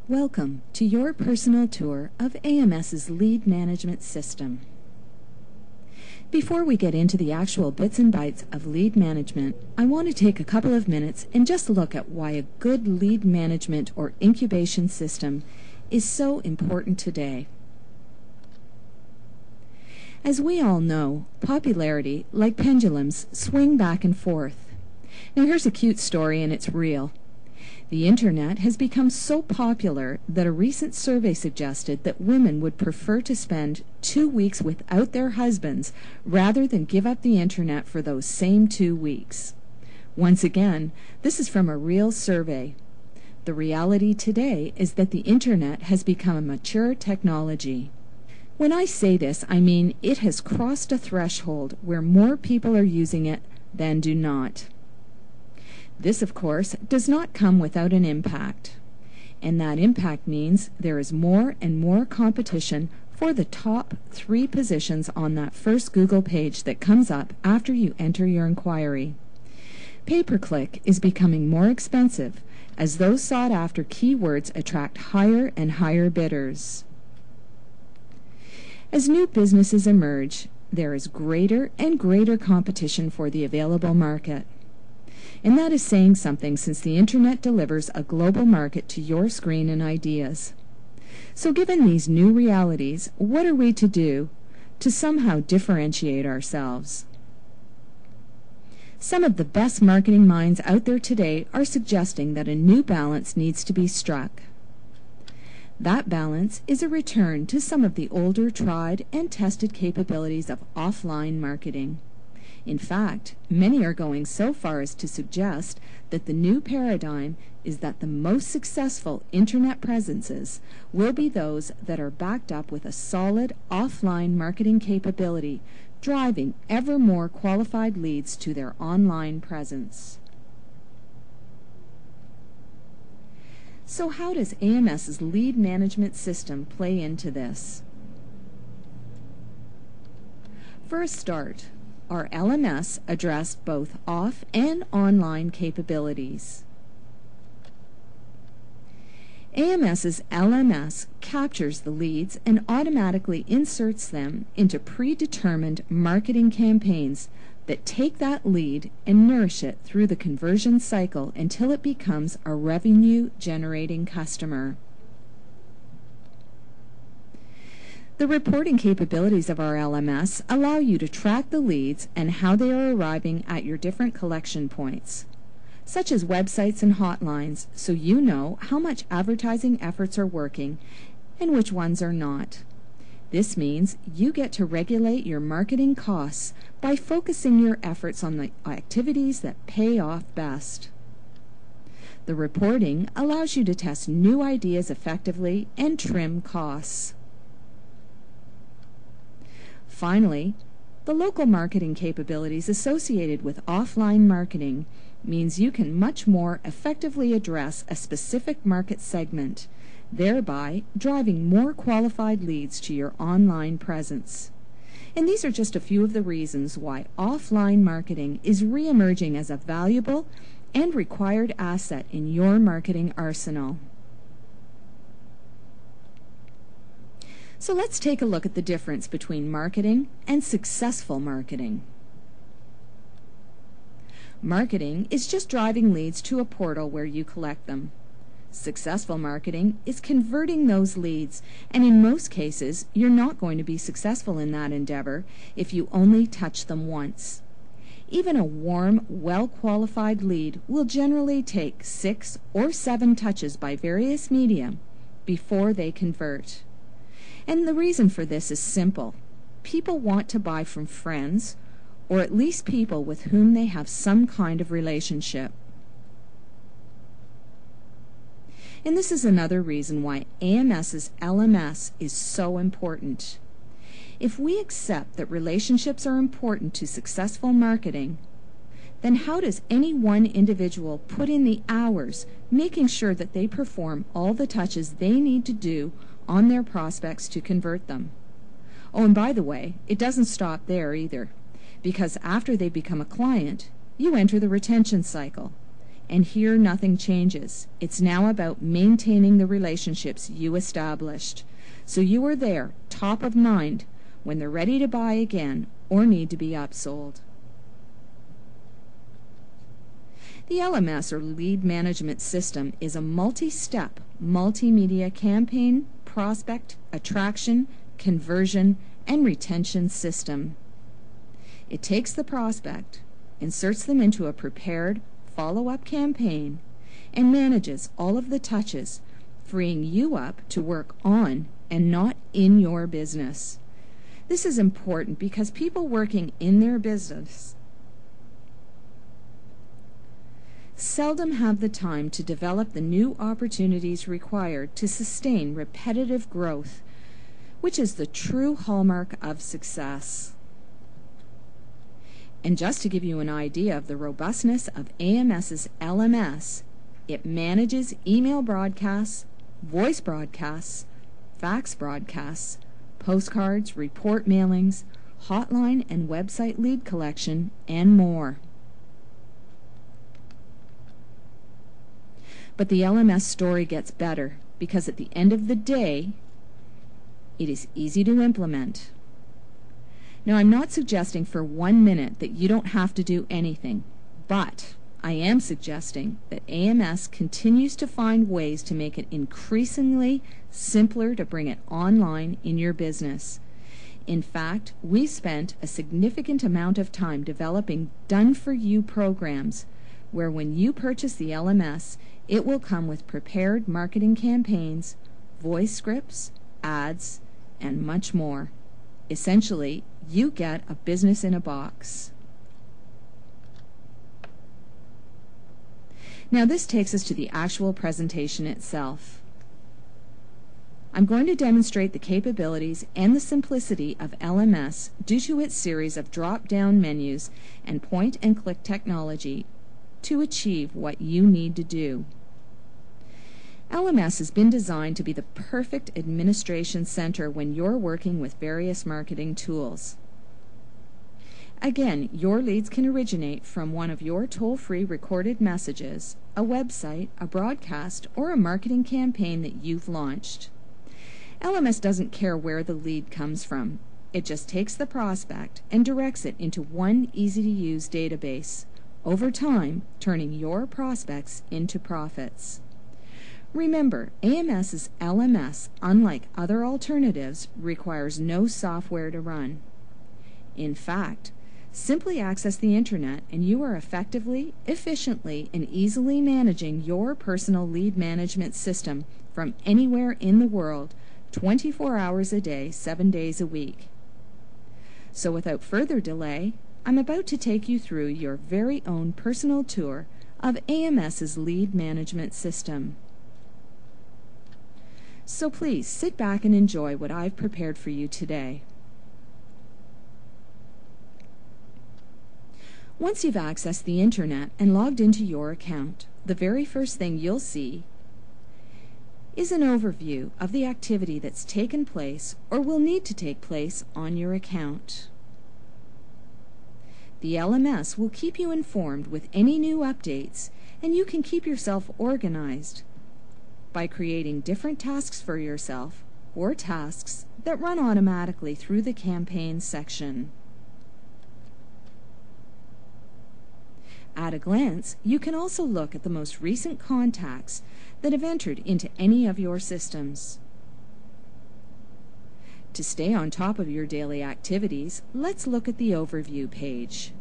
Welcome to your personal tour of AMS's lead management system. Before we get into the actual bits and bytes of lead management, I want to take a couple of minutes and just look at why a good lead management or incubation system is so important today. As we all know, popularity, like pendulums, swing back and forth. Now here's a cute story, and it's real. The Internet has become so popular that a recent survey suggested that women would prefer to spend 2 weeks without their husbands rather than give up the Internet for those same 2 weeks. Once again, this is from a real survey. The reality today is that the Internet has become a mature technology. When I say this, I mean it has crossed a threshold where more people are using it than do not. This, of course, does not come without an impact. And that impact means there is more and more competition for the top 3 positions on that first Google page that comes up after you enter your inquiry. Pay-per-click is becoming more expensive as those sought-after keywords attract higher and higher bidders. As new businesses emerge, there is greater and greater competition for the available market. And that is saying something, since the Internet delivers a global market to your screen and ideas. So given these new realities, what are we to do to somehow differentiate ourselves? Some of the best marketing minds out there today are suggesting that a new balance needs to be struck. That balance is a return to some of the older, tried and tested capabilities of offline marketing. In fact, many are going so far as to suggest that the new paradigm is that the most successful Internet presences will be those that are backed up with a solid offline marketing capability, driving ever more qualified leads to their online presence. So how does AMS's lead management system play into this? For a start, our LMS addressed both off and online capabilities. AMS's LMS captures the leads and automatically inserts them into predetermined marketing campaigns that take that lead and nourish it through the conversion cycle until it becomes a revenue-generating customer. The reporting capabilities of our LMS allow you to track the leads and how they are arriving at your different collection points, such as websites and hotlines, so you know how much advertising efforts are working and which ones are not. This means you get to regulate your marketing costs by focusing your efforts on the activities that pay off best. The reporting allows you to test new ideas effectively and trim costs. Finally, the local marketing capabilities associated with offline marketing means you can much more effectively address a specific market segment, thereby driving more qualified leads to your online presence. And these are just a few of the reasons why offline marketing is re-emerging as a valuable and required asset in your marketing arsenal. So let's take a look at the difference between marketing and successful marketing. Marketing is just driving leads to a portal where you collect them. Successful marketing is converting those leads, and in most cases, you're not going to be successful in that endeavor if you only touch them once. Even a warm, well-qualified lead will generally take 6 or 7 touches by various media before they convert. And the reason for this is simple. People want to buy from friends, or at least people with whom they have some kind of relationship. And this is another reason why AMS's LMS is so important. If we accept that relationships are important to successful marketing, then how does any one individual put in the hours making sure that they perform all the touches they need to do on their prospects to convert them? Oh, and by the way, it doesn't stop there either, because after they become a client, you enter the retention cycle. And here nothing changes. It's now about maintaining the relationships you established, so you are there, top of mind, when they're ready to buy again or need to be upsold. The LMS, or Lead Management System, is a multi-step, multimedia campaign, prospect, attraction, conversion, and retention system. It takes the prospect, inserts them into a prepared follow-up campaign, and manages all of the touches, freeing you up to work on and not in your business. This is important because people working in their business seldom have the time to develop the new opportunities required to sustain repetitive growth, which is the true hallmark of success. And just to give you an idea of the robustness of AMS's LMS, it manages email broadcasts, voice broadcasts, fax broadcasts, postcards, report mailings, hotline and website lead collection, and more. But the LMS story gets better because at the end of the day, it is easy to implement. Now, I'm not suggesting for 1 minute that you don't have to do anything, but I am suggesting that AMS continues to find ways to make it increasingly simpler to bring it online in your business. In fact, we spent a significant amount of time developing done-for-you programs where when you purchase the LMS, it will come with prepared marketing campaigns, voice scripts, ads, and much more. Essentially, you get a business in a box. Now this takes us to the actual presentation itself. I'm going to demonstrate the capabilities and the simplicity of LMS due to its series of drop-down menus and point-and-click technology to achieve what you need to do. LMS has been designed to be the perfect administration center when you're working with various marketing tools. Again, your leads can originate from one of your toll-free recorded messages, a website, a broadcast, or a marketing campaign that you've launched. LMS doesn't care where the lead comes from. It just takes the prospect and directs it into one easy-to-use database, over time turning your prospects into profits. Remember, AMS's LMS, unlike other alternatives, requires no software to run. In fact, simply access the internet and you are effectively, efficiently, and easily managing your personal lead management system from anywhere in the world, 24 hours a day, 7 days a week. So without further delay, I'm about to take you through your very own personal tour of AMS's lead management system. So please sit back and enjoy what I've prepared for you today. Once you've accessed the internet and logged into your account, the very first thing you'll see is an overview of the activity that's taken place or will need to take place on your account. The LMS will keep you informed with any new updates, and you can keep yourself organized by creating different tasks for yourself or tasks that run automatically through the campaign section. At a glance, you can also look at the most recent contacts that have entered into any of your systems. To stay on top of your daily activities, let's look at the overview page.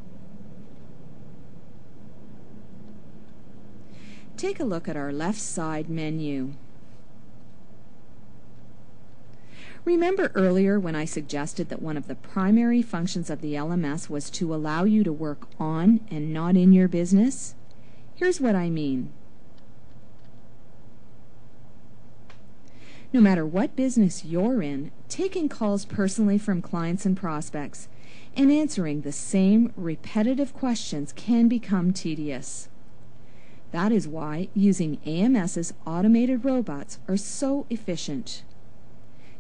Take a look at our left side menu. Remember earlier when I suggested that one of the primary functions of the LMS was to allow you to work on and not in your business? Here's what I mean. No matter what business you're in, taking calls personally from clients and prospects and answering the same repetitive questions can become tedious. That is why using AMS's automated robots are so efficient.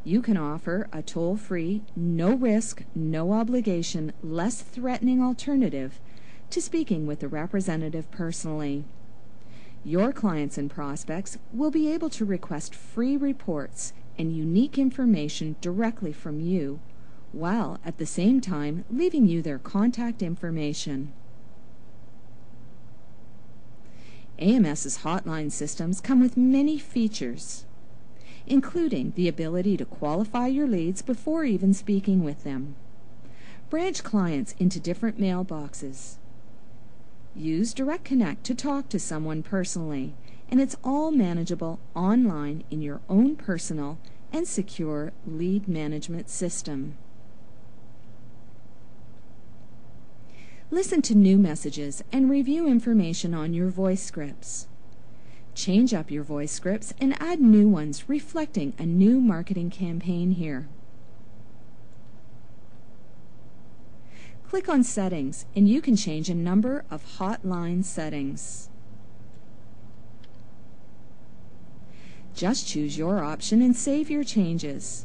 You can offer a toll-free, no-risk, no-obligation, less threatening alternative to speaking with the representative personally. Your clients and prospects will be able to request free reports and unique information directly from you, while at the same time leaving you their contact information. AMS's hotline systems come with many features, including the ability to qualify your leads before even speaking with them, branch clients into different mailboxes, use Direct Connect to talk to someone personally, and it's all manageable online in your own personal and secure lead management system. Listen to new messages and review information on your voice scripts. Change up your voice scripts and add new ones reflecting a new marketing campaign here. Click on Settings and you can change a number of hotline settings. Just choose your option and save your changes.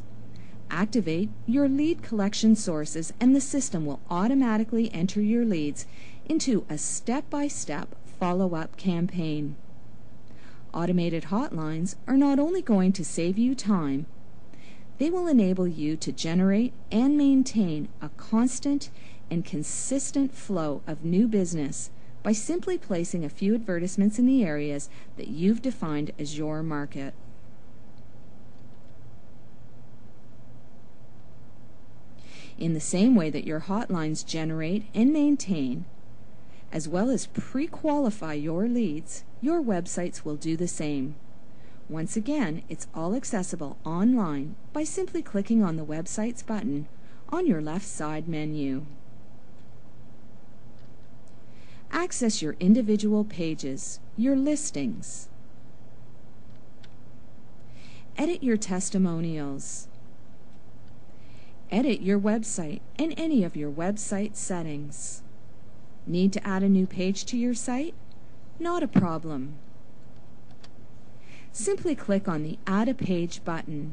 Activate your lead collection sources and the system will automatically enter your leads into a step-by-step follow-up campaign. Automated hotlines are not only going to save you time, they will enable you to generate and maintain a constant and consistent flow of new business by simply placing a few advertisements in the areas that you've defined as your market. In the same way that your hotlines generate and maintain, as well as pre-qualify your leads, your websites will do the same. Once again, it's all accessible online by simply clicking on the Websites button on your left side menu. Access your individual pages, your listings. Edit your testimonials. Edit your website and any of your website settings. Need to add a new page to your site? Not a problem. Simply click on the Add a Page button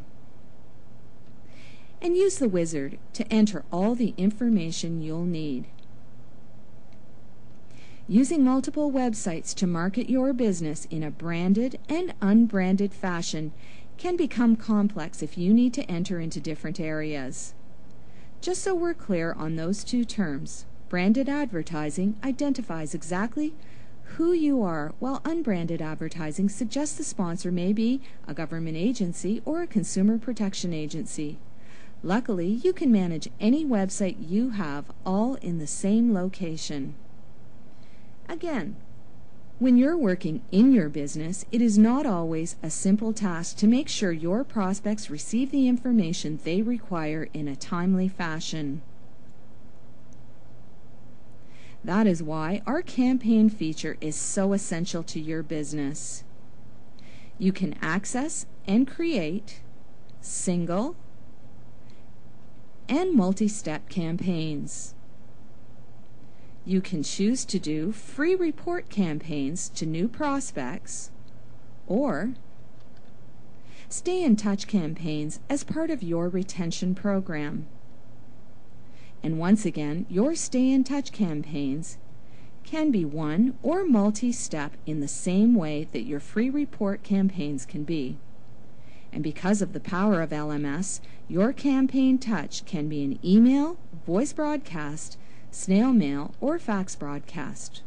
and use the wizard to enter all the information you'll need. Using multiple websites to market your business in a branded and unbranded fashion can become complex if you need to enter into different areas. Just so we're clear on those two terms, branded advertising identifies exactly who you are, while unbranded advertising suggests the sponsor may be a government agency or a consumer protection agency. Luckily, you can manage any website you have all in the same location. Again, when you're working in your business, it is not always a simple task to make sure your prospects receive the information they require in a timely fashion. That is why our campaign feature is so essential to your business. You can access and create single and multi-step campaigns. You can choose to do free report campaigns to new prospects or stay in touch campaigns as part of your retention program. And once again, your stay in touch campaigns can be one or multi-step in the same way that your free report campaigns can be. And because of the power of LMS, your campaign touch can be an email, voice broadcast, snail mail, or fax broadcast.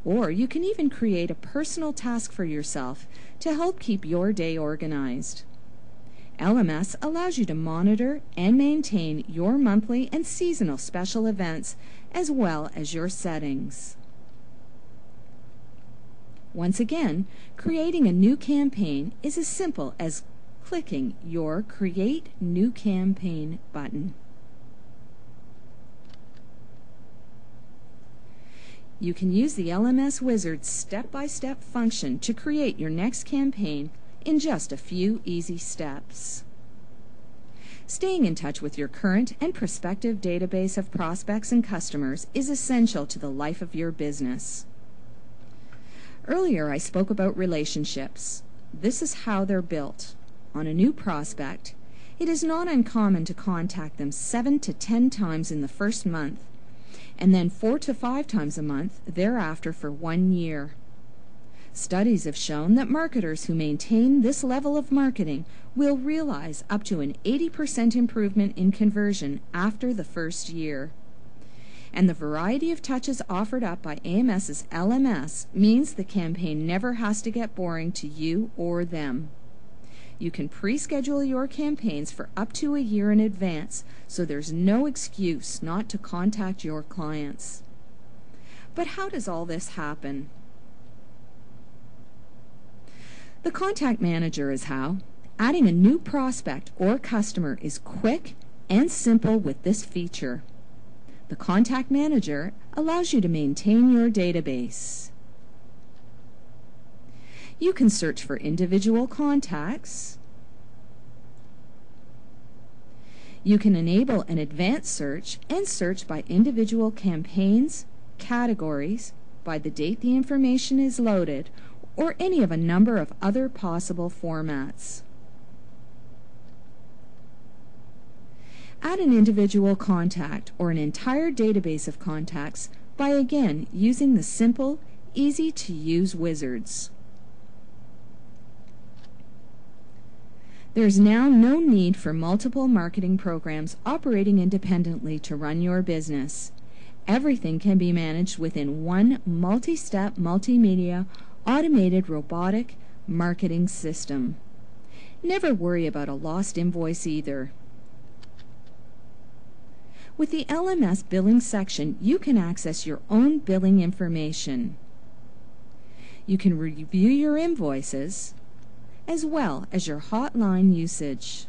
Or you can even create a personal task for yourself to help keep your day organized. LMS allows you to monitor and maintain your monthly and seasonal special events as well as your settings. Once again, creating a new campaign is as simple as clicking your Create New Campaign button. You can use the LMS Wizard's step-by-step function to create your next campaign in just a few easy steps. Staying in touch with your current and prospective database of prospects and customers is essential to the life of your business. Earlier I spoke about relationships. This is how they're built. On a new prospect, it is not uncommon to contact them 7 to 10 times in the first month, and then 4 to 5 times a month thereafter for 1 year. Studies have shown that marketers who maintain this level of marketing will realize up to an 80% improvement in conversion after the first year. And the variety of touches offered up by AMS's LMS means the campaign never has to get boring to you or them. You can pre-schedule your campaigns for up to a year in advance, so there's no excuse not to contact your clients. But how does all this happen? The Contact Manager is how. Adding a new prospect or customer is quick and simple with this feature. The Contact Manager allows you to maintain your database. You can search for individual contacts. You can enable an advanced search and search by individual campaigns, categories, by the date the information is loaded, or any of a number of other possible formats. Add an individual contact or an entire database of contacts by again using the simple, easy-to-use wizards. There's now no need for multiple marketing programs operating independently to run your business. Everything can be managed within one multi-step, multimedia, automated robotic marketing system. Never worry about a lost invoice either. With the LMS billing section, you can access your own billing information. You can review your invoices as well as your hotline usage.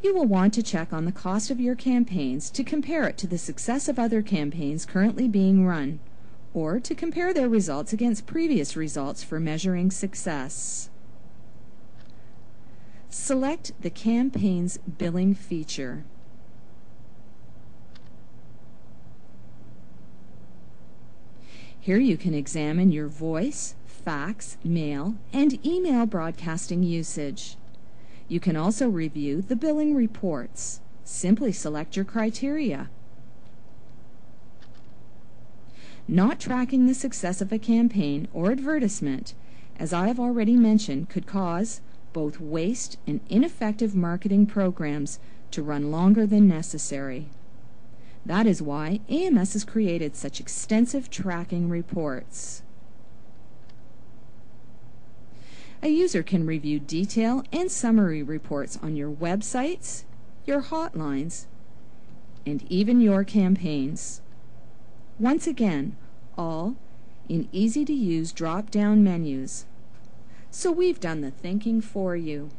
You will want to check on the cost of your campaigns to compare it to the success of other campaigns currently being run, or to compare their results against previous results for measuring success. Select the Campaigns Billing feature. Here you can examine your voice, fax, mail, and email broadcasting usage. You can also review the billing reports. Simply select your criteria. Not tracking the success of a campaign or advertisement, as I have already mentioned, could cause both waste and ineffective marketing programs to run longer than necessary. That is why AMS has created such extensive tracking reports. A user can review detail and summary reports on your websites, your hotlines, and even your campaigns. Once again, all in easy-to-use drop-down menus. So we've done the thinking for you.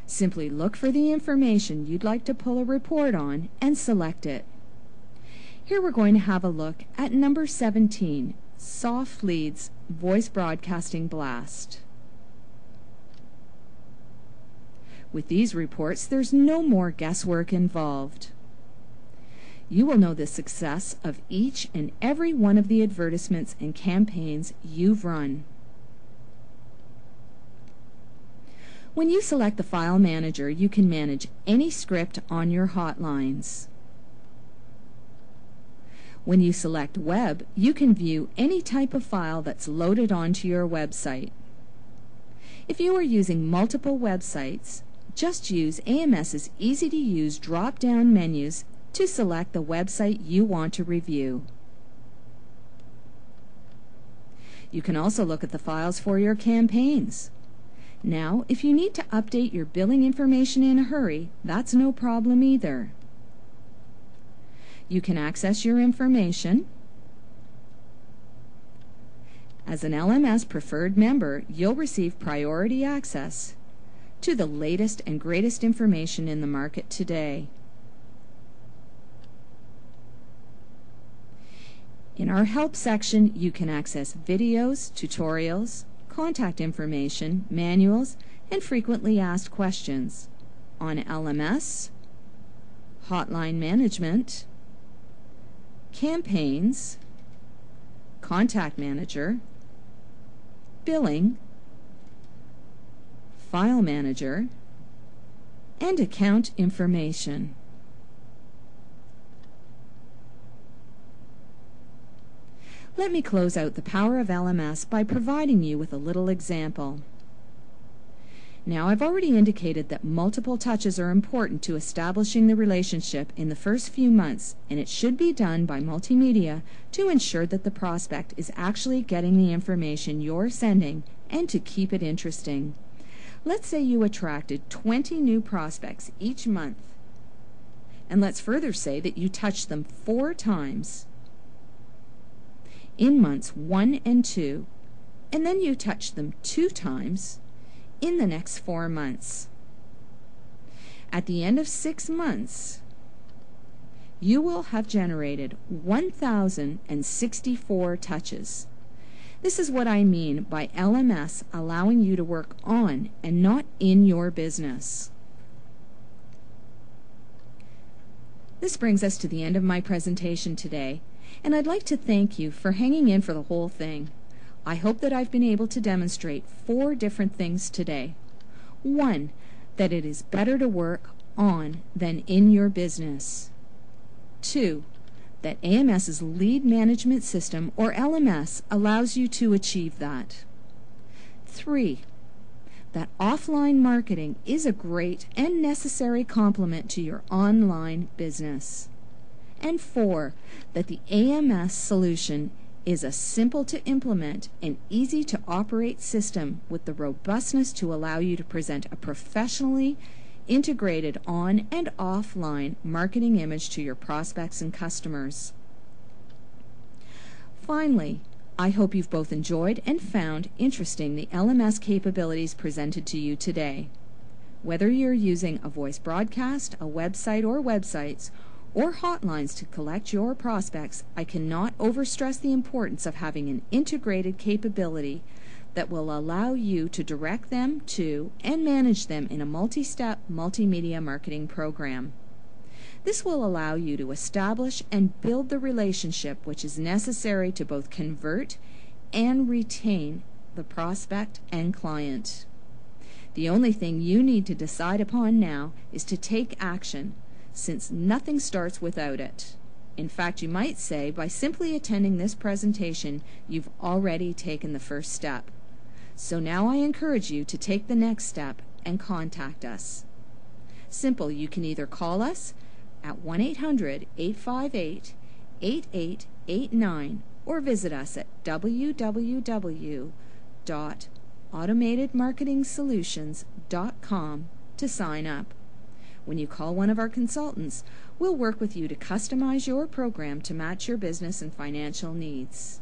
Simply look for the information you'd like to pull a report on and select it. Here we're going to have a look at number 17, Soft Leads Voice Broadcasting Blast. With these reports, there's no more guesswork involved. You will know the success of each and every one of the advertisements and campaigns you've run. When you select the File Manager, you can manage any script on your hotlines. When you select Web, you can view any type of file that's loaded onto your website. If you are using multiple websites, just use AMS's easy-to-use drop-down menus to select the website you want to review. You can also look at the files for your campaigns. Now, if you need to update your billing information in a hurry, that's no problem either. You can access your information. As an LMS preferred member, you'll receive priority access to the latest and greatest information in the market today. In our Help section, you can access videos, tutorials, contact information, manuals, and frequently asked questions on LMS, hotline management, campaigns, Contact Manager, billing, File Manager, and account information. Let me close out the power of LMS by providing you with a little example. Now, I've already indicated that multiple touches are important to establishing the relationship in the first few months, and it should be done by multimedia to ensure that the prospect is actually getting the information you're sending and to keep it interesting. Let's say you attracted 20 new prospects each month, and let's further say that you touched them 4 times in months 1 and 2, and then you touched them 2 times in the next 4 months. At the end of 6 months, you will have generated 1,064 touches. This is what I mean by LMS allowing you to work on and not in your business. This brings us to the end of my presentation today, and I'd like to thank you for hanging in for the whole thing. I hope that I've been able to demonstrate 4 different things today. 1, that it is better to work on than in your business. 2, that AMS's lead management system, or LMS, allows you to achieve that. 3, that offline marketing is a great and necessary complement to your online business. And 4, that the AMS solution is a simple to implement and easy to operate system with the robustness to allow you to present a professionally integrated on and offline marketing image to your prospects and customers. Finally, I hope you've both enjoyed and found interesting the LMS capabilities presented to you today. Whether you're using a voice broadcast, a website or websites, or hotlines to collect your prospects, I cannot overstress the importance of having an integrated capability that will allow you to direct them to and manage them in a multi-step multimedia marketing program. This will allow you to establish and build the relationship which is necessary to both convert and retain the prospect and client. The only thing you need to decide upon now is to take action, since nothing starts without it. In fact, you might say by simply attending this presentation, you've already taken the first step. So now I encourage you to take the next step and contact us. Simple, you can either call us at 1-800-858-8889 or visit us at www.automatedmarketingsolutions.com to sign up. When you call one of our consultants, we'll work with you to customize your program to match your business and financial needs.